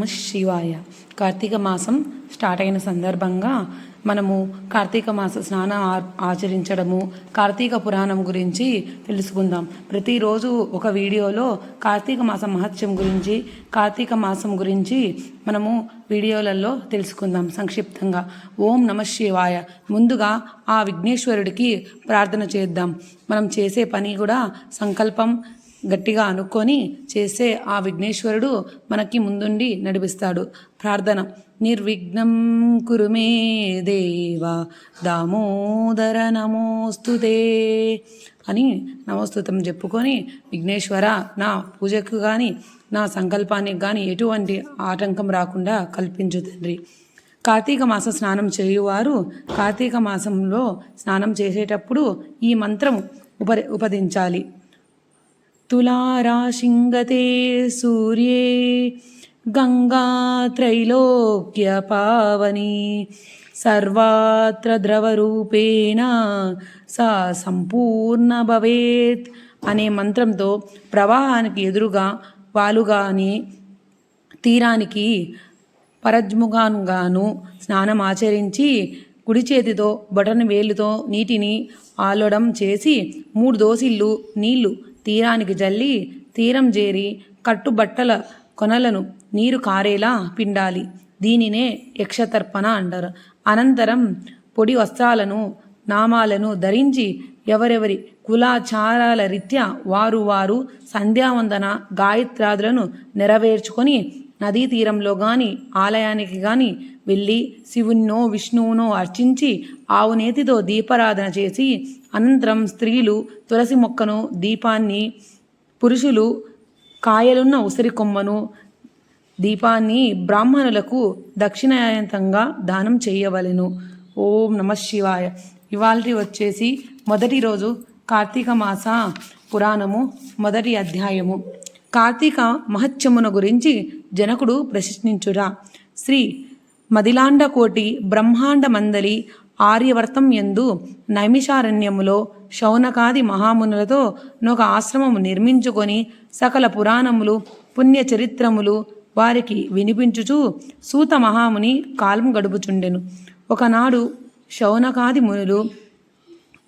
నమః శివాయ. కార్తీక మాసం స్టార్ట్ అయిన సందర్భంగా మనము కార్తీక మాస స్నానం ఆచరించడము, కార్తీక పురాణం గురించి తెలుసుకుందాం. ప్రతిరోజు ఒక వీడియోలో కార్తీక మాసం మహత్యం గురించి, కార్తీక మాసం గురించి మనము వీడియోలలో తెలుసుకుందాం సంక్షిప్తంగా. ఓం నమః శివాయ. ముందుగా ఆ విఘ్నేశ్వరుడికి ప్రార్థన చేద్దాం. మనం చేసే పని కూడా సంకల్పం గట్టిగా అనుకొని చేసే ఆ విఘ్నేశ్వరుడు మనకి ముందుండి నడిపిస్తాడు. ప్రార్థన. నిర్విఘ్నం కురు మే దేవా దామోదర నమోస్తుతే అని నమోస్తుతం చెప్పుకొని, విఘ్నేశ్వర నా పూజకు కానీ నా సంకల్పానికి కానీ ఎటువంటి ఆటంకం రాకుండా కల్పించు తండ్రి. కార్తీక మాస స్నానం చేయువారు కార్తీక మాసంలో స్నానం చేసేటప్పుడు ఈ మంత్రం ఉపదించాలి. తులారాశింగతే సూర్యే గంగా త్రైలోక్య పావని సర్వాత్ర ద్రవరూపేణ సా సంపూర్ణ భవేత్ అనే మంత్రంతో ప్రవాహానికి ఎదురుగా వాలుగాని తీరానికి పరజ్ముగాను స్నానం ఆచరించి కుడి చేతితో బొటన వేలుతో నీటిని ఆలడం చేసి 3 దోసిళ్ళు నీళ్లు తీరానికి జల్లి తీరం చేరి కట్టుబట్టల కొనలను నీరు కారేలా పిండాలి. దీనినే యక్షతర్పణ అంటారు. అనంతరం పొడి వస్త్రాలను నామాలను ధరించి ఎవరెవరి కులాచారాల రీత్యా వారు సంధ్యావందన గాయత్రాదులను నెరవేర్చుకొని నదీ తీరంలో కానీ ఆలయానికి కానీ వెళ్ళి శివున్నో విష్ణువునో అర్చించి ఆవు నేతితో దీపారాధన చేసి అనంతరం స్త్రీలు తులసి మొక్కను, దీపాన్ని, పురుషులు కాయలున్న ఉసిరి కొమ్మను, దీపాన్ని బ్రాహ్మణులకు దక్షిణాయంతంగా దానం చేయవలెను. ఓం నమః శివాయ. ఇవాల్టి వచ్చేసి మొదటి రోజు కార్తీక మాస పురాణము మొదటి అధ్యాయము. కార్తీక మహత్యమున గురించి జనకుడు ప్రశ్నించురా. శ్రీ మదిలాండకోటి బ్రహ్మాండ మందలి ఆర్యవర్తం యందు నైమిషారణ్యములో శౌనకాది మహామునులతో నొక ఆశ్రమము నిర్మించుకొని సకల పురాణములు పుణ్యచరిత్రములు వారికి వినిపించుచు సూత మహాముని కాలం గడుపుచుండెను. ఒకనాడు శౌనకాది మునులు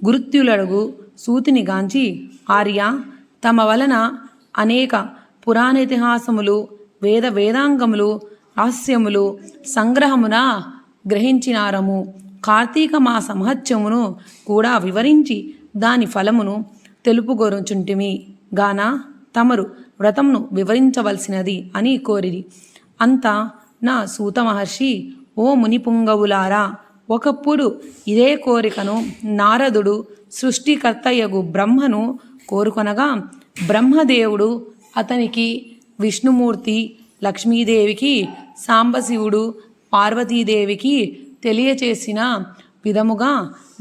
గురుత్యులడుగు సూతిని గాంచి, ఆర్య, తమ వలన అనేక పురాణేతిహాసములు వేదాంగములు రహస్యములు సంగ్రహమున గ్రహించినారము. కార్తీక మాస మహత్యమును కూడా వివరించి దాని ఫలమును తెలుపుగొరుచుంటిమి గాన తమరు వ్రతమును వివరించవలసినది అని కోరిరి. అంతా నా సూత మహర్షి, ఓ మునిపుంగవులారా, ఒకప్పుడు ఇదే కోరికను నారదుడు సృష్టికర్తయగు బ్రహ్మను కోరుకొనగా బ్రహ్మదేవుడు అతనికి విష్ణుమూర్తి, లక్ష్మీదేవికి, సాంబశివుడు, పార్వతీదేవికి తెలియచేసిన విధముగా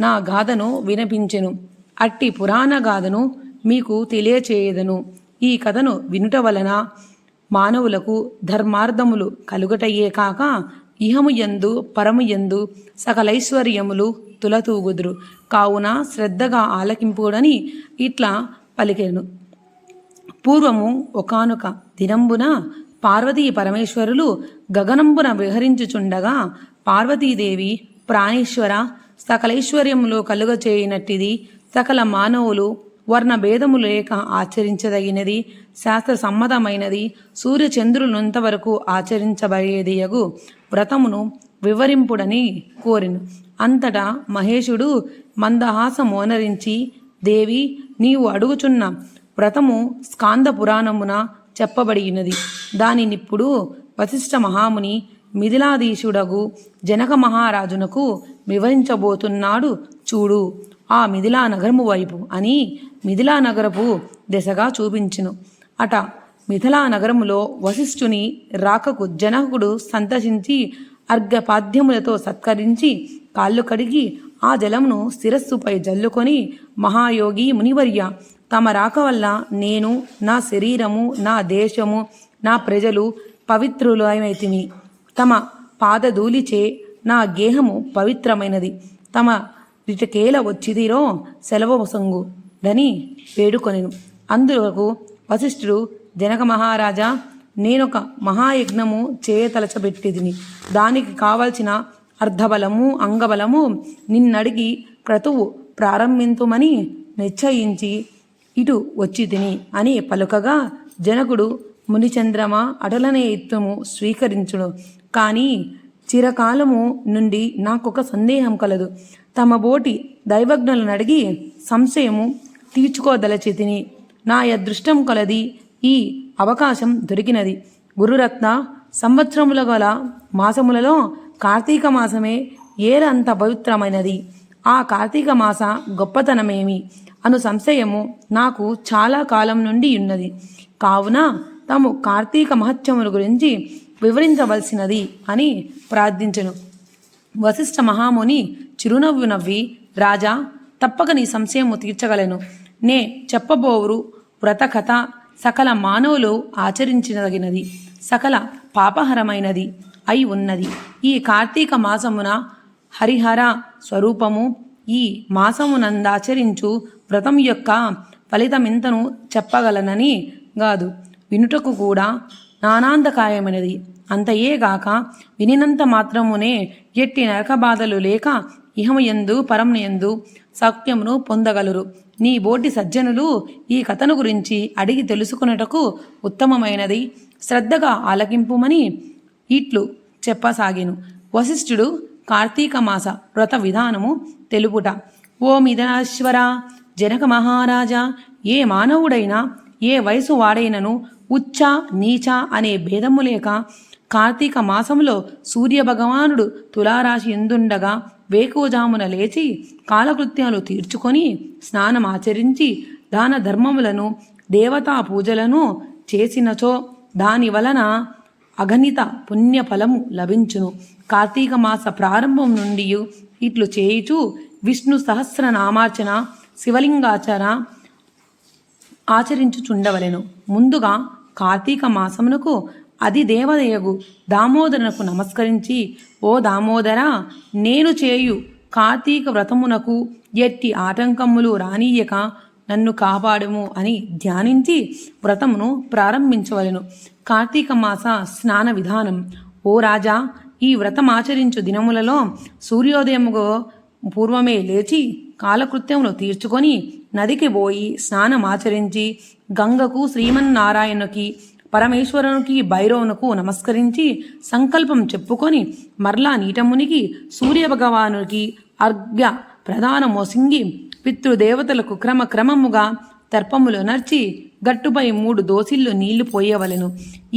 నా గాథను వినిపించెను. అట్టి పురాణ గాథను మీకు తెలియచేయదను. ఈ కథను వినుట వలన మానవులకు ధర్మార్థములు కలుగటయ్యే కాక ఇహము యందు పరము యందు సకలైశ్వర్యములు తులతూగుదురు. కావున శ్రద్ధగా ఆలకింపుడని ఇట్లా పలికెను. పూర్వము ఒకానొక దినంబున పార్వతీ పరమేశ్వరులు గగనంబున విహరించుచుండగా పార్వతీదేవి, ప్రాణేశ్వర, సకలైశ్వర్యములో కలుగచేయనట్టిది సకల మానవులు వర్ణభేదము లేక ఆచరించదగినది, శాస్త్ర సమ్మతమైనది, సూర్యచంద్రులంతవరకు ఆచరించబడేదియగు వ్రతమును వివరింపుడని కోరెను. అంతటా మహేశుడు మందహాసమోనరించి, దేవి, నీవు అడుగుచున్న వ్రతము స్కాంద పురాణమున చెప్పబడినది. దానినిప్పుడు వశిష్ఠ మహాముని మిథిలాధీశుడగు జనక మహారాజునకు వివరించబోతున్నాడు చూడు. ఆ మిథిలా నగరము వైపు అని మిథిలా నగరపు దిశగా చూపించును. అట మిథిలా నగరములో వశిష్ఠుని రాకకు జనకుడు సంతసించి అర్ఘ్యపాద్యములతో సత్కరించి కాళ్ళు కడిగి ఆ జలమును శిరస్సుపై జల్లుకొని, మహాయోగి మునివర్య, తమ రాక వల్ల నేను, నా శరీరము, నా దేశము, నా ప్రజలు పవిత్రులమైతిమి. తమ పాదధూళిచే నా గేహము పవిత్రమైనది. తమ రిటకేల వచ్చిదిరో సెలవొసంగుడని వేడుకొనెను. అందులకు వశిష్ఠుడు, జనక మహారాజా, నేనొక మహాయజ్ఞము చేయతలచబెట్టిదిని. దానికి కావలసిన అర్ధబలము అంగబలము నిన్నడిగి క్రతువు ప్రారంభింతుమని నిశ్చయించి ఇటు వచ్చి తిని అని పలుకగా జనకుడు మునిచంద్రమ అటలనే ఇత్తము స్వీకరించును. కానీ చిరకాలము నుండి నాకొక సందేహం కలదు. తమ బోటి దైవజ్ఞులను అడిగి సంశయము తీర్చుకోదలచి తిని నా అదృష్టం కలది ఈ అవకాశం దొరికినది. గురురత్న, సంవత్సరముల గల మాసములలో కార్తీక మాసమే ఏరంత పవిత్రమైనది. ఆ కార్తీక మాస గొప్పతనమేమి అను సంశయము నాకు చాలా కాలం నుండి ఉన్నది. కావున తాము కార్తీక మహత్యముల గురించి వివరించవలసినది అని ప్రార్థించెను. వశిష్ఠ మహాముని చిరునవ్వు నవ్వి, రాజా, తప్పక నీ సంశయము తీర్చగలను. నే చెప్పబోరు వ్రతకథ సకల మానవులు ఆచరించదగినది, సకల పాపహరమైనది అయి ఉన్నది. ఈ కార్తీక మాసమున హరిహర స్వరూపము ఈ మాసమునందాచరించు వ్రతం యొక్క ఫలితమెంతను చెప్పగలనని గాదు, వినుటకు కూడా నానాంతకాయమైనది. అంతయేగాక వినినంత మాత్రమునే ఎట్టి నరక బాధలు లేక ఇహమయందు పరమయందు సౌఖ్యమును పొందగలరు. నీ బోటి సజ్జనులు ఈ కథను గురించి అడిగి తెలుసుకున్నటకు ఉత్తమమైనది, శ్రద్ధగా ఆలకింపుమని ఇట్లు చెప్పసాగెను. వశిష్ఠుడు కార్తీక మాస వ్రత విధానము తెలుపుట. ఓ మిథునాశ్వర, జనక మహారాజా, ఏ మానవుడైనా ఏ వయసు వాడైనను ఉచ్చ నీచ అనే భేదము లేక కార్తీక మాసంలో సూర్యభగవానుడు తులారాశి ఎందుండగా వేకువజామున లేచి కాలకృత్యాలు తీర్చుకొని స్నానమాచరించి దాన ధర్మములను దేవతా పూజలను చేసినచో దాని వలన అగణిత పుణ్యఫలము లభించును. కార్తీక మాస ప్రారంభం నుండి ఇట్లు చేయుచు విష్ణు సహస్రనామార్చన శివలింగాచర ఆచరించుచుండవలెను. ముందుగా కార్తీక మాసమునకు అది దేవదయగు దామోదరునకు నమస్కరించి, ఓ దామోదర, నేను చేయు కార్తీక వ్రతమునకు ఎట్టి ఆటంకములు రానీయక నన్ను కాపాడుము అని ధ్యానించి వ్రతమును ప్రారంభించవలెను. కార్తీక మాస స్నాన విధానం. ఓ రాజా, ఈ వ్రతమాచరించు దినములలో సూర్యోదయముకు పూర్వమే లేచి కాలకృత్యములు తీర్చుకొని నదికి పోయి స్నానమాచరించి గంగకు, శ్రీమన్నారాయణునికి, పరమేశ్వరునికి, భైరవునకు నమస్కరించి సంకల్పం చెప్పుకొని మరలా నీటమునికి సూర్యభగవానునికి అర్ఘ్య ప్రధానమోసింగి పితృదేవతలకు క్రమక్రమముగా తర్పములు నర్చి గట్టుపై 3 దోసిళ్ళు నీళ్లు పోయవలెను.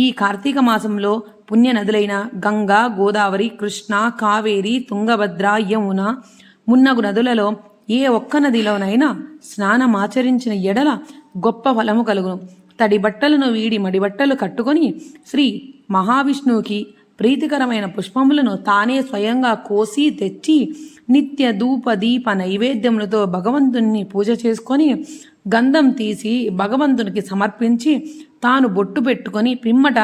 ఈ కార్తీక మాసంలో పుణ్య నదులైన గంగా, గోదావరి, కృష్ణ, కావేరి, తుంగభద్ర, యమున మున్నగు నదులలో ఏ ఒక్క నదిలోనైనా స్నానమాచరించిన ఎడల గొప్ప ఫలము కలుగును. తడి బట్టలను వీడి మడిబట్టలు కట్టుకొని శ్రీ మహావిష్ణువుకి ప్రీతికరమైన పుష్పములను తానే స్వయంగా కోసి తెచ్చి నిత్య ధూప దీప నైవేద్యములతో భగవంతుని పూజ చేసుకొని గంధం తీసి భగవంతునికి సమర్పించి తాను బొట్టు పెట్టుకొని పిమ్మట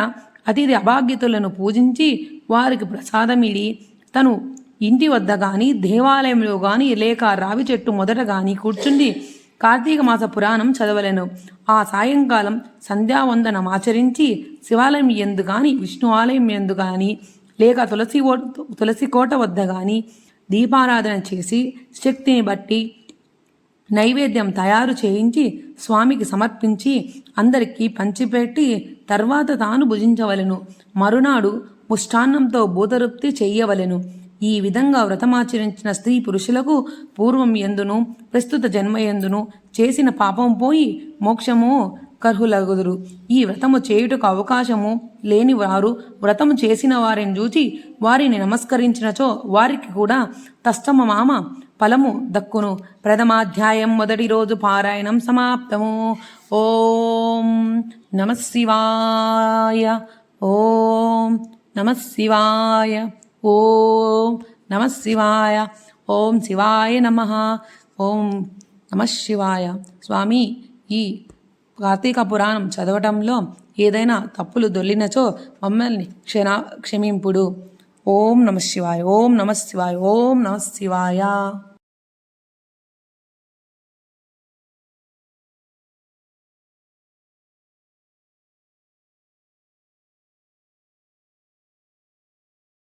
అతిథి అభాగ్యతులను పూజించి వారికి ప్రసాదమిడి తను ఇంటి వద్ద కానీ దేవాలయంలో కానీ లేక రావి చెట్టు మొదట కానీ కూర్చుండి కార్తీక మాస పురాణం చదవలెను. ఆ సాయంకాలం సంధ్యావందనం ఆచరించి శివాలయం ఎందు కానీ విష్ణు ఆలయం ఎందు కానీ లేక తులసి కోట వద్ద కానీ దీపారాధన చేసి శక్తిని బట్టి నైవేద్యం తయారు చేయించి స్వామికి సమర్పించి అందరికీ పంచిపెట్టి తర్వాత తాను భుజించవలెను. మరునాడు ముష్టాన్నంతో భూతరుప్తి చెయ్యవలెను. ఈ విధంగా వ్రతమాచరించిన స్త్రీ పురుషులకు పూర్వం ఎందును ప్రస్తుత జన్మ ఎందును చేసిన పాపం పోయి మోక్షము కర్హులగుదురు. ఈ వ్రతము చేయుటకు అవకాశము లేని వారు వ్రతము చేసిన వారిని చూచి వారిని నమస్కరించినచో వారికి కూడా తస్తమమామ ఫలము దక్కును. ప్రథమాధ్యాయం మొదటి రోజు పారాయణం సమాప్తము. ఓం నమః శివాయ. ఓం నమః శివాయ. ఓం నమః శివాయ. ఓం శివాయ నమః. ఓం నమః శివాయ. స్వామి, ఈ కార్తీక పురాణం చదవటంలో ఏదైనా తప్పులు దొల్లినచో మమ్మల్ని క్షమింపుడు. ఓం నమః శివాయ. ఓం నమః శివాయ. ఓం నమః శివాయ.